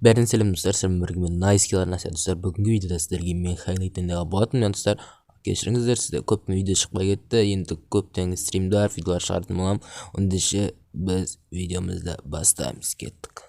Бәрін сәлем достар, сәлем бірге мен найскилар насия достар. Бүгінгі видеода сіздерге мен хайлайтендегі болатын мен достар. Кешіріңіздер, сізде көп видео шықпай кетті. Енді көптен стримдар, видеолар шығардым боламын. Ондайша біз видеомызды бастаймыз, кеттік.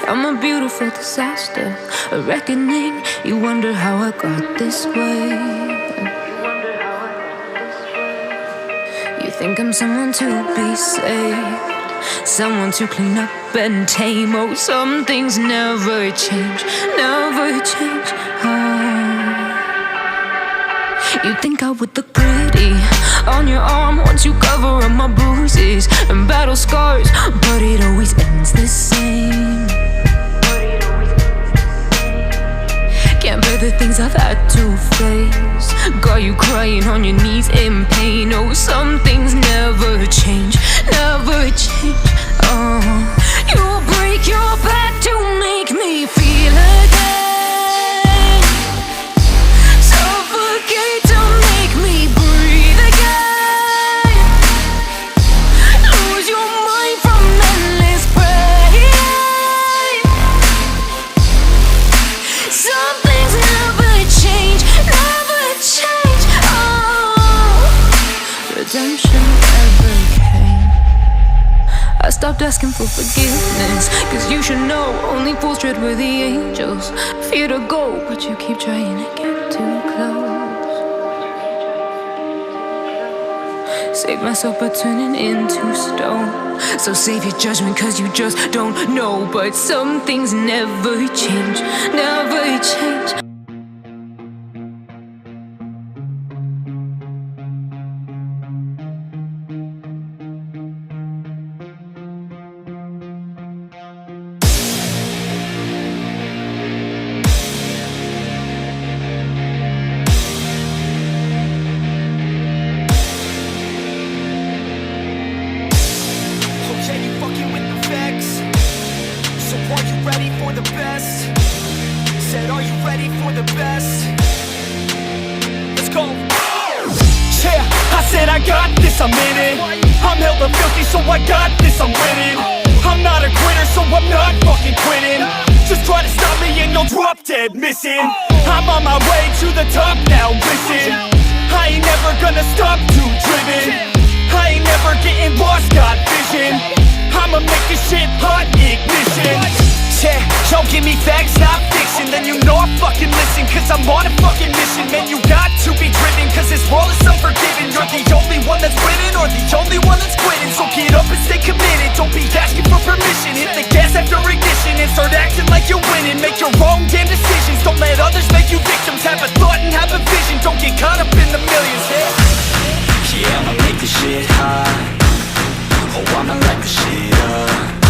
I'm a beautiful disaster, a reckoning. You wonder how I got this way. You think I'm someone to be saved, someone to clean up and tame. Oh, some things never change, never change. Oh. You think I would look pretty on your arm once you cover up my bruises and battle scars, but it always ends the same. Can't bear the things I've had to face, got you crying on your knees in pain. Oh, some things never change, never change. Oh, you'll break your back to make me feel again, suffocate to make me breathe again, lose your mind from endless pain. Some things never change, never change. Oh, redemption never came. I stopped asking for forgiveness, cause you should know only fools tread where the angels fear to go, but you keep trying to get too close. Save myself by turning into stone, so save your judgment cause you just don't know. But some things never change, never change. I got this, I'm in it. I'm hella filthy, so I got this, I'm winning. I'm not a quitter, so I'm not fucking quitting. Just try to stop me and you'll drop dead missing. I'm on my way to the top now, listen. I ain't never gonna stop, too driven. I ain't never getting lost, got vision. I'ma make this shit hot, ignition. Yeah, yo, give me facts, not fiction. Then you know I fucking listen, cause I'm on a fucking mission. Man, you got to be driven, cause this world is unforgiving. You're the only one that's winning, or the only one that's quitting. So get up and stay committed, don't be asking for permission. Hit the gas after ignition and start acting like you're winning. Make your own damn decisions, don't let others make you victims. Have a thought and have a vision, don't get caught up in the millions. Yeah, I'ma make this shit hot. Oh, I'ma light this shit up.